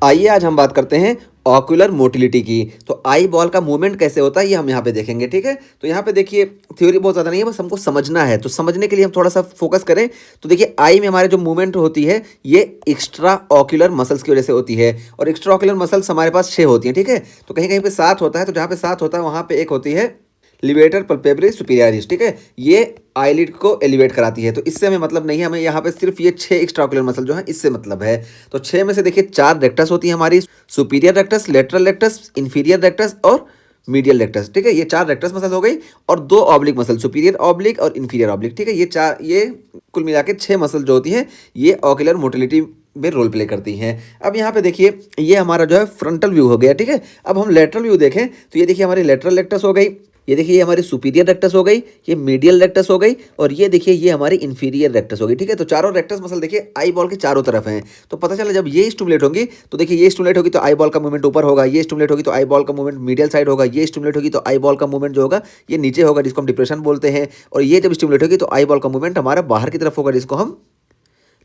आइए आज हम बात करते हैं ऑक्यूलर मोटिलिटी की। तो आई बॉल का मूवमेंट कैसे होता है ये हम यहाँ पे देखेंगे, ठीक है। तो यहाँ पे देखिए थ्योरी बहुत ज़्यादा नहीं है, बस हमको समझना है। तो समझने के लिए हम थोड़ा सा फोकस करें। तो देखिए आई में हमारे जो मूवमेंट होती है ये एक्स्ट्रा ऑक्यूलर मसल्स की वजह से होती है, और एक्स्ट्रा ऑक्यूलर मसल्स हमारे पास 6 होती हैं, ठीक है। तो कहीं कहीं पे 7 होता है, तो जहाँ पे 7 होता है वहाँ पे एक होती है लिवेटर पल्पेब्री सुपीरियरिस, ठीक है। ये आईलिड को एलिवेट कराती है। तो इससे हमें मतलब नहीं है, हमें यहाँ पे सिर्फ ये 6 एक्स्ट्राओक्युलर मसल जो है इससे मतलब है। तो 6 में से देखिए 4 रेक्टस होती है हमारी, superior rectus, lateral rectus, inferior rectus और मीडियल रेक्टस, ठीक है। ये 4 रेक्टस मसल हो गई, और 2 ऑब्लिक मसल, सुपीरियर ऑब्लिक और इंफीरियर ऑब्लिक, ठीक है। ये कुल मिला के 6 मसल जो होती हैं ये ऑक्यूलर मोटिलिटी में रोल प्ले करती हैं। अब यहाँ पे देखिए ये हमारा जो है फ्रंटल व्यू हो गया, ठीक है। अब हम लेटरल व्यू देखें तो ये देखिए हमारी लेटरल रेक्टस हो गई, ये देखिए ये हमारी सुपीरियर रेक्टस हो गई, ये मीडियल रेक्टस हो गई, और ये देखिए ये हमारी इंफीरियर रेक्टस हो गई, ठीक है। तो चारों रेक्टस मसल देखिए आई बॉल के चारों तरफ हैं। तो पता चला जब ये स्टिमुलेट होंगी तो देखिए ये स्टिमुलेट होगी तो आई बॉल का मूवमेंट ऊपर होगा, ये स्टिमुलेट होगी तो आई बॉल का मूवमेंट मीडियल साइड होगा, ये स्टिमुलेट होगी तो आई बॉल का मूवमेंट जो होगा ये नीचे होगा, जिसको हम डिप्रेशन बोलते हैं। और ये जब स्टिमुलेट होगी तो आई बॉल का मूवमेंट हमारा बाहर की तरफ होगा, जिसको हम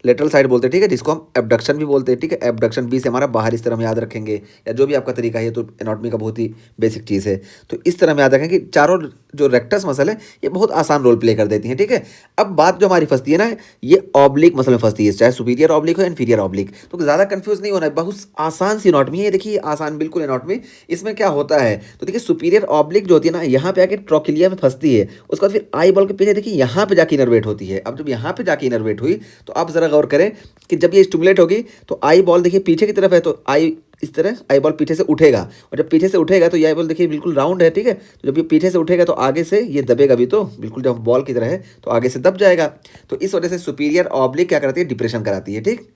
लेटरल साइड बोलते हैं, ठीक है, जिसको हम एबडक्शन भी बोलते हैं, ठीक है। एबडक्शन बी से हमारा बाहर, इस तरह हम याद रखेंगे, या जो भी आपका तरीका है, तो एनाटॉमी का बहुत ही बेसिक चीज़ है। तो इस तरह हम याद रखें कि चारों जो रेक्टस मसल है ये बहुत आसान रोल प्ले कर देती हैं, ठीक है। अब बात जो हमारी फंसती है ना, ये ऑब्लिक मसल में फंसती है, चाहे सुपीरियर ऑब्लिक हो या इन्फीरियर ऑब्लिक। तो ज़्यादा कंफ्यूज नहीं होना है, बहुत आसान सी एनाटॉमी है। ये देखिए आसान बिल्कुल एनाटॉमी। इसमें क्या होता है तो देखिए सुपीरियर ऑब्लिक जो होती है ना, यहाँ पे आके ट्रोकिलिया में फंसती है, उसके बाद फिर आई बॉल के पीछे देखिए यहाँ पे जाके इनर्वेट होती है। अब जब यहाँ पे जाके इनर्वेट हुई तो आप जरा गौर करें कि जब ये स्टिमुलेट होगी तो आई बॉल देखिए पीछे की तरफ है, तो आई इस तरह आई बॉल पीछे से उठेगा, और जब पीछे से उठेगा तो ये आई बॉल देखिए बिल्कुल राउंड है, ठीक है। तो जब ये पीछे से उठेगा तो आगे से ये दबेगा भी, तो बिल्कुल जब बॉल की तरह है तो आगे से दब जाएगा। तो इस वजह से सुपीरियर ऑब्लिक क्या करती है, डिप्रेशन कराती है, ठीक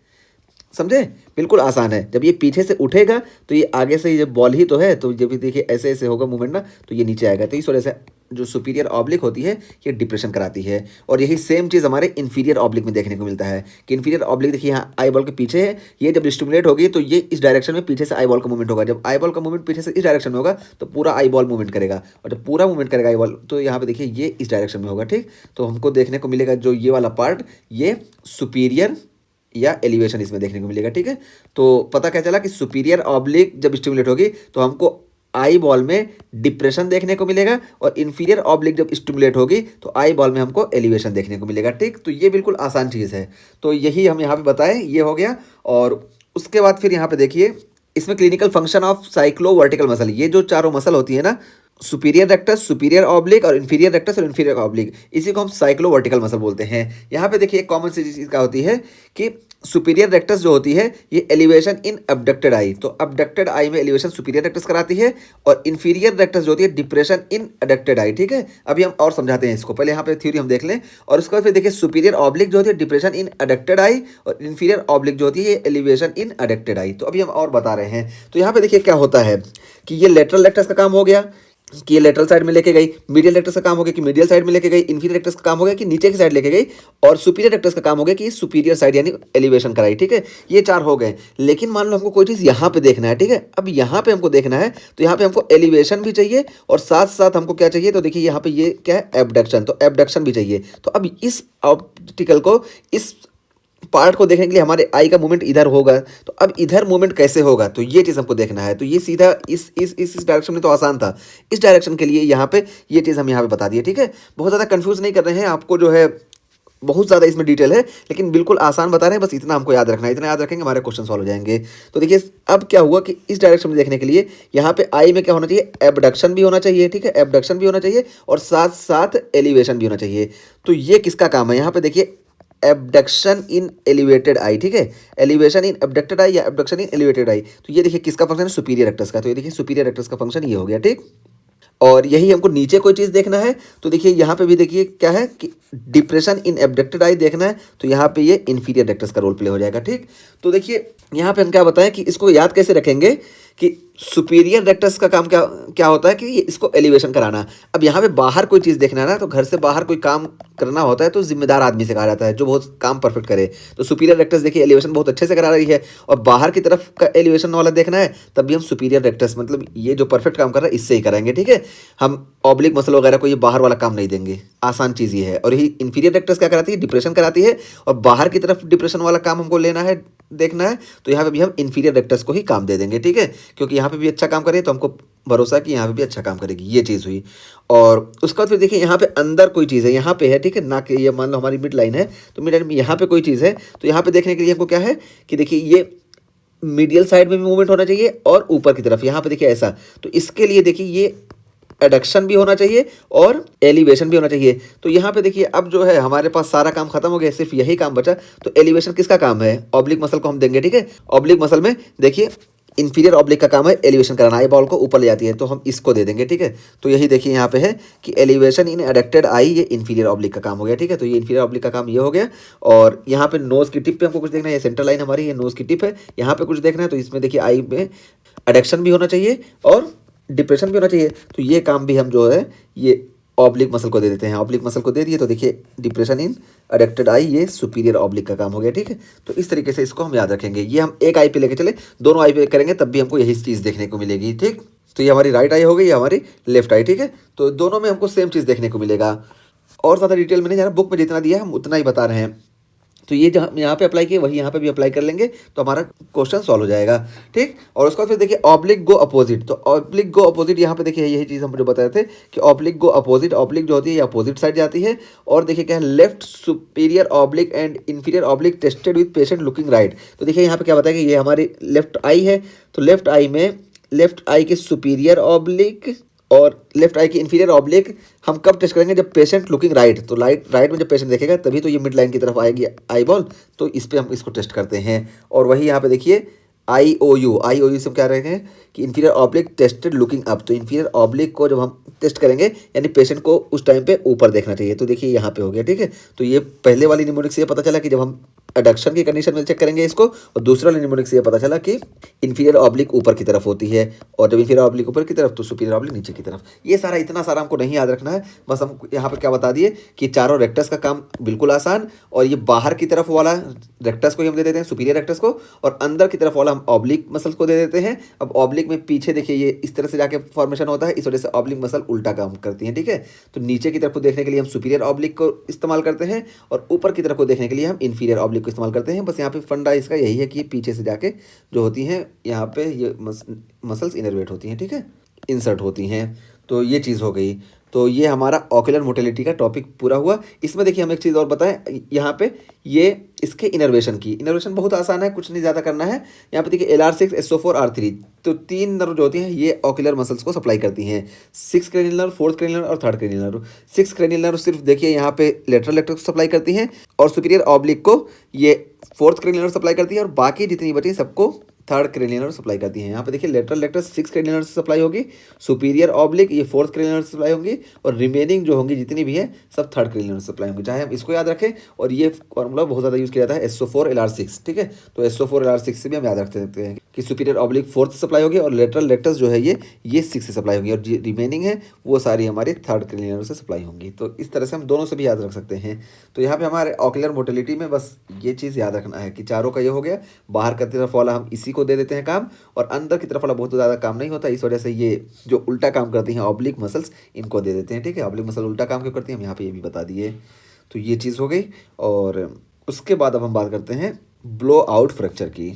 समझे। बिल्कुल आसान है। जब ये पीछे से उठेगा तो ये आगे से, ये बॉल ही तो है, तो जब भी देखिए ऐसे ऐसे होगा मूवमेंट ना, तो ये नीचे आएगा। तो इस वजह से जो सुपीरियर ऑब्लिक होती है ये डिप्रेशन कराती है। और यही सेम चीज़ हमारे इन्फीरियर ऑब्लिक में देखने को मिलता है कि इन्फीरियर ऑब्लिक देखिए यहाँ आई बॉल के पीछे है, ये जब स्टिमुलेट होगी तो ये इस डायरेक्शन में पीछे से आई बॉल का मूवमेंट होगा। जब आई बॉल का मूवमेंट पीछे से इस डायरेक्शन में होगा तो पूरा आई बॉल मूवमेंट करेगा, और जब पूरा मूवमेंट करेगा आई बॉल तो यहाँ पे देखिए ये इस डायरेक्शन में होगा, ठीक। तो हमको देखने को मिलेगा जो ये वाला पार्ट, ये सुपीरियर या एलिवेशन इसमें देखने को मिलेगा, ठीक है। तो पता क्या चला कि सुपीरियर ऑब्लिक जब स्टिमुलेट होगी तो हमको आई बॉल में डिप्रेशन देखने को मिलेगा, और इन्फीरियर ऑब्लिक जब स्टिमुलेट होगी तो आई बॉल में हमको एलिवेशन देखने को मिलेगा, ठीक। तो ये बिल्कुल आसान चीज़ है। तो यही हम यहाँ पे बताएं, ये हो गया। और उसके बाद फिर यहाँ पे देखिए इसमें clinical function of cyclo vertical muscle, ये जो चारों मसल होती है ना, सुपीरियर रेक्टस, सुपीरियर ऑब्लिक और इन्फीरियर रेक्टस और इन्फीरियर ऑब्लिक, इसी को हम साइक्लो वर्टिकल मसल बोलते हैं। यहाँ पे देखिए एक कॉमन सी चीज़ क्या होती है कि सुपीरियर रेक्टस जो होती है ये एलिवेशन इन अबडक्टेड आई, तो अबडक्टेड आई में एलिवेशन सुपीरियर रेक्टस कराती है, और इन्फीरियर रेक्टस जो होती है डिप्रेशन इन अडक्टेड आई, ठीक है। अभी हम और समझाते हैं इसको, पहले यहाँ पे थ्योरी हम देख लें, और उसके बाद फिर देखिए सुपीरियर ऑब्लिक जो होती है डिप्रेशन इन अडक्टेड आई, और इन्फीरियर ऑब्लिक जो होती है ये एलिवेशन इन अडक्टेड आई। तो अभी हम और बता रहे हैं। तो यहाँ पे देखिए क्या होता है कि ये लेटरल रेक्टस का काम हो गया कि ये लेटरल साइड में लेके गई, मीडियल रेक्टस का काम हो गया कि मीडियल साइड में लेके गई, इन्फीरियर रेक्टस का काम हो गया कि नीचे की साइड लेके गई, और सुपीरियर रेक्टस का काम हो गया कि सुपीरियर साइड यानी एलिवेशन कराई, ठीक है। ये 4 हो गए। लेकिन मान लो हमको कोई चीज़ यहाँ पे देखना है, ठीक है। अब यहाँ पे हमको देखना है तो यहाँ पे हमको एलिवेशन भी चाहिए, और साथ साथ हमको क्या चाहिए, तो देखिए यहाँ पे ये क्या है, एबडक्शन, तो एबडक्शन भी चाहिए। तो अब इस ऑप्टिकल को, इस पार्ट को देखने के लिए हमारे आई का मूवमेंट इधर होगा, तो अब इधर मूवमेंट कैसे होगा, तो ये चीज़ हमको देखना है। तो ये सीधा इस डायरेक्शन में तो आसान था, इस डायरेक्शन के लिए यहाँ पे ये चीज़ हम यहाँ पे बता दिए, ठीक है। बहुत ज़्यादा कंफ्यूज नहीं कर रहे हैं आपको, जो है बहुत ज़्यादा इसमें डिटेल है, लेकिन बिल्कुल आसान बता रहे हैं, बस इतना हमको याद रखना है। इतना याद रखेंगे हमारे क्वेश्चन सॉल्व हो जाएंगे। तो देखिए अब क्या हुआ कि इस डायरेक्शन में देखने के लिए यहाँ पे आई में क्या होना चाहिए, एबडक्शन भी होना चाहिए, ठीक है, एबडक्शन भी होना चाहिए, और साथ साथ एलिवेशन भी होना चाहिए। तो ये किसका काम है, यहाँ पे देखिए एबडक्शन इन एलिवेटेड आई, ठीक है, एलिवेशन इन एबडक्टेड आई या एबडक्शन इन एलिवेटेड आई। तो ये देखिए किसका फंक्शन है, सुपीरियर रेक्टस का। तो ये देखिए सुपीरियर रेक्टस का फंक्शन ये हो गया, ठीक। और यही हमको नीचे कोई चीज़ देखना है तो देखिए यहाँ पे भी देखिए क्या है कि डिप्रेशन इन एबडक्टेड आई देखना है, तो यहाँ पे ये इन्फीरियर रेक्टस का रोल प्ले हो जाएगा, ठीक। तो देखिए यहाँ पे हम क्या बताएं कि इसको याद कैसे रखेंगे कि सुपीरियर रेक्टस का काम क्या क्या होता है कि इसको एलिवेशन कराना। अब यहाँ पे बाहर कोई चीज़ देखना है ना, तो घर से बाहर कोई काम करना होता है तो जिम्मेदार आदमी से कहा जाता है जो बहुत काम परफेक्ट करे। तो सुपीरियर रेक्टस देखिए एलिवेशन बहुत अच्छे से करा रही है, और बाहर की तरफ का एलिवेशन वाला देखना है तब भी हम सुपीरियर रेक्टस मतलब ये जो परफेक्ट काम कर रहा है इससे ही कराएंगे, ठीक है। हम ऑब्लिक मसल वगैरह को ये बाहर वाला काम नहीं देंगे, आसान चीज़ ये है। और यही इंफीरियर रेक्टस क्या कराती है, डिप्रेशन कराती है, और बाहर की तरफ डिप्रेशन वाला काम हमको लेना है, देखना है, तो यहाँ पे भी हम इंफीरियर रेक्टस को ही काम दे देंगे, ठीक है। क्योंकि यहाँ पे भी अच्छा काम करे तो हमको भरोसा है कि यहाँ पे भी अच्छा काम करेगी, ये चीज़ हुई। और उसके बाद फिर देखिए यहाँ पे अंदर कोई चीज़ है, यहाँ पे है, ठीक है ना, कि ये मान लो हमारी मिड लाइन है, तो मिड लाइन में यहाँ पे कोई चीज़ है, तो यहाँ पे देखने के लिए हमको क्या है कि देखिए ये मीडियल साइड में भी मूवमेंट होना चाहिए और ऊपर की तरफ यहाँ पे देखिए ऐसा। तो इसके लिए देखिए ये एडक्शन भी होना चाहिए और एलिवेशन भी होना चाहिए। तो यहाँ पे देखिए अब जो है हमारे पास सारा काम खत्म हो गया, सिर्फ यही काम बचा। तो एलिवेशन किसका काम है, ऑब्लिक मसल को हम देंगे, ठीक है। ऑब्लिक मसल में देखिए इंफीरियर ऑब्लिक का काम है एलिवेशन कराना, आई बॉल को ऊपर ले जाती है, तो हम इसको दे देंगे, ठीक है। तो यही देखिए यहाँ पे है कि एलिवेशन इन एडक्टेड आई, ये इंफीरियर ऑब्लिक का काम हो गया, ठीक है। तो ये इंफीरियर ऑब्लिक का काम ये हो गया। और यहाँ पे नोज की टिप पे हमको कुछ देखना है, ये सेंटर लाइन हमारी, ये नोज की टिप है, यहाँ पे कुछ देखना है। तो इसमें देखिए आई में एडक्शन भी होना चाहिए और डिप्रेशन भी होना चाहिए। तो ये काम भी हम जो है ये ऑब्लिक मसल को दे देते हैं। ऑब्लिक मसल को दे दिए तो देखिए डिप्रेशन इन एडक्टेड आई, ये सुपीरियर ऑब्लिक का काम हो गया, ठीक है। तो इस तरीके से इसको हम याद रखेंगे। ये हम एक आई पे लेके चले, दोनों आई पे करेंगे तब भी हमको यही चीज़ देखने को मिलेगी, ठीक। तो ये हमारी राइट आई हो गई, ये हमारी लेफ्ट आई, ठीक है। तो दोनों में हमको सेम चीज़ देखने को मिलेगा। और ज़्यादा डिटेल में नहीं जाना, बुक में जितना दिया है हम उतना ही बता रहे हैं। तो ये जो हम यहाँ पे अप्लाई किए वही यहाँ पे भी अप्लाई कर लेंगे, तो हमारा क्वेश्चन सॉल्व हो जाएगा, ठीक। और उसके बाद फिर देखिए ऑब्लिक गो अपोजिट। तो ऑब्लिक गो अपोजिट यहाँ पे देखिए यही चीज़ हम जो बताए थे कि ऑब्लिक गो अपोजिट, ऑब्लिक जो होती है ये अपोजिट साइड जाती है। और देखिए क्या है, left superior oblique and inferior oblique tested with patient looking right. तो देखिए यहाँ पे क्या बताया कि ये हमारी लेफ्ट आई है, तो लेफ्ट आई में लेफ्ट आई के सुपीरियर ऑब्लिक और लेफ्ट आई की इंफीरियर ऑब्लिक हम कब टेस्ट करेंगे, जब पेशेंट लुकिंग राइट। तो राइट में जब पेशेंट देखेगा तभी तो ये मिड लाइन की तरफ आएगी आई बॉल, तो इस पे हम इसको टेस्ट करते हैं। और वही यहाँ पे देखिए आई ओ यू से हम क्या रखेंगे कि inferior oblique tested looking up. तो इंफीरियर ऑब्लिक को जब हम टेस्ट करेंगे यानी पेशेंट को उस टाइम पे ऊपर देखना चाहिए। तो देखिए यहाँ पे हो गया, ठीक है। तो ये पहले वाली निमोनिक से ये पता चला कि जब हम एडक्शन की कंडीशन में चेक करेंगे इसको, और दूसरा वाली निमोनिक से ये पता चला कि इंफीरियर ऑब्लिक ऊपर की तरफ होती है, और जब इंफीरियर ऑब्लिक ऊपर की तरफ तो सुपीरियर ऑब्लिक नीचे की तरफ। ये सारा इतना सारा हमको नहीं याद रखना है, बस हम यहाँ पे क्या बता दिए कि चारों रेक्टस का काम बिल्कुल आसान। और ये बाहर की तरफ वाला रेक्टस को ही हम दे देते हैं सुपीरियर रेक्टस को, और अंदर की तरफ वाला हम ऑब्लिक मसल को दे देते हैं। अब ऑब्लिक में पीछे देखिए ये इस तरह से जाके फॉर्मेशन होता है, इस वजह से ऑब्लिक मसल उल्टा काम करती है, ठीक है। तो नीचे की तरफ को देखने के लिए हम सुपीरियर ऑब्लिक को इस्तेमाल करते हैं, और ऊपर की तरफ को देखने के लिए हम इंफीरियर ऑब्लिक को इस्तेमाल करते हैं। बस यहाँ पे फंडा इसका यही है कि पीछे से जाके जो होती हैं यहाँ पे ये मसल्स इनर्वेट होती हैं, ठीक है, इंसर्ट होती हैं। तो ये चीज़ हो गई। तो ये हमारा ऑक्यूलर मोटिलिटी का टॉपिक पूरा हुआ। इसमें देखिए हम एक चीज़ और बताएं, यहाँ पे ये इसके इनर्वेशन की, इनर्वेशन बहुत आसान है, कुछ नहीं ज़्यादा करना है। यहाँ पे देखिए LR6 SO4 R3, तो तीन नर्व जो होती हैं ये ऑक्यूलर मसल्स को सप्लाई करती हैं। 6 cranial nerve, 4th cranial nerve और 3rd cranial nerve. 6 cranial nerve सिर्फ देखिए यहाँ पे लेटरल लेक्टस को सप्लाई करती हैं, और सुपीरियर ऑब्लिक को ये 4th क्रेनियल नर्व सप्लाई करती है, और बाकी जितनी बची सबको 3rd क्रेनियल नर्व सप्लाई करती है। यहाँ पे देखिए लेटरल लेक्टस 6 क्रेनियल नर्व से सप्लाई होगी, सुपीरियर ऑब्लिक ये 4th क्रेनियल नर्व से सप्लाई होंगी, और रिमेनिंग जो होंगी जितनी भी है सब 3rd क्रेनियल नर्व से सप्लाई होंगी। चाहे हम इसको याद रखें, और ये फॉर्मूला बहुत ज़्यादा यूज़ किया जाता है SO4 LR6, ठीक है। तो SO4 LR6 से भी हम याद रख सकते हैं कि सुपीरियर ऑब्लिक 4th से सप्लाई होगी, और लेटरल लेक्टस जो है ये 6 से सप्लाई होगी, और जो रिमेनिंग है वो सारी हमारी 3rd क्रेनियल नर्व से सप्लाई होंगी। तो इस तरह से हम दोनों से भी याद रख सकते हैं। तो यहाँ पे हमारे ऑक्यूलर मोटिलिटी में बस ये चीज़ याद रखना है कि चारों का ये हो गया, बाहर की तरफ वाला हम इसी को दे देते हैं काम, और अंदर की तरफ वाला बहुत ज़्यादा काम नहीं होता, इस वजह से ये जो उल्टा काम करती हैं ऑब्लिक मसल्स इनको दे देते हैं, ठीक है। ऑब्लिक मसल उल्टा काम क्यों करती हैं हम यहाँ पे ये भी बता दिए। तो ये चीज़ हो गई। और उसके बाद अब हम बात करते हैं ब्लो आउट फ्रैक्चर की।